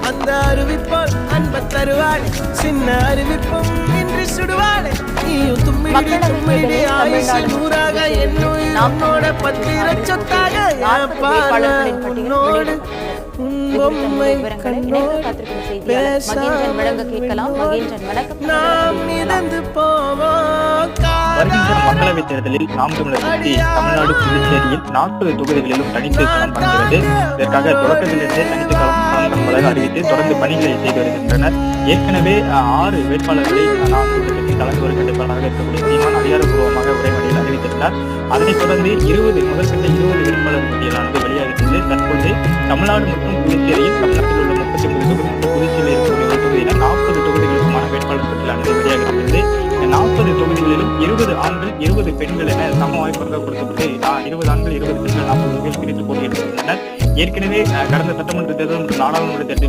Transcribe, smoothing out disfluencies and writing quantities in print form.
அந்த அறிவிப்போல் அன்ப தருவாளே சின்ன அறிவிப்பும் இன்று சுடுவாளே நீயும் தும்மிடி தும்மிடி ஆயுசு நூறாக என்னோட பத்திர சொத்தாக உன்னோடு பொம்மை கண்ணோடு நாம் மிதந்து போவோம். வருகின்ற மக்களவைத் தேர்தலில் நாம் தமிழர் கட்சி தமிழ்நாடு புதுச்சேரியில் 40 தொகுதிகளிலும் தனித்து களம் காண்கிறது. இதற்காக தொடக்கத்திலிருந்தே தனித்து களம் காண்பதாக அறிவித்து தொடர்ந்து பணிகளை செய்து வருகின்றனர். ஏற்கனவே 6 வேட்பாளர்களை நாம் தமிழர் கட்சி தலைமை ஒருங்கிணைப்பாளராக இருக்கக்கூடிய சீமான் அதிகாரப்பூர்வமாக உரைமணியில் அறிவித்திருந்தார். அதனைத் தொடர்ந்து 20 முதற்கட்ட 20 வேட்பாளர் பட்டியலானது வெளியாகிறது. தற்போது தமிழ்நாடு மற்றும் புதுச்சேரியில் தமிழ்நாட்டில் உள்ள 39 தொகுதி மற்றும் புதுச்சேரியில் இருக்கக்கூடிய தொகுதியில 40 தொகுதிகளுக்குமான வேட்பாளர் பட்டியலானது வெளியாகிறது. 40 தொகுதிகளிலும் 20 ஆண்கள் 20 பெண்கள் என சம வாய்ப்பாக கொடுக்கப்பட்டு 20 ஆண்கள் 20 பெண்கள் 40 தொகுதிகள் பிரித்து போட்டியிடுகின்றனர். ஏற்கனவே கடந்த சட்டமன்ற தேர்தல் மற்றும் நாடாளுமன்ற தேர்தல்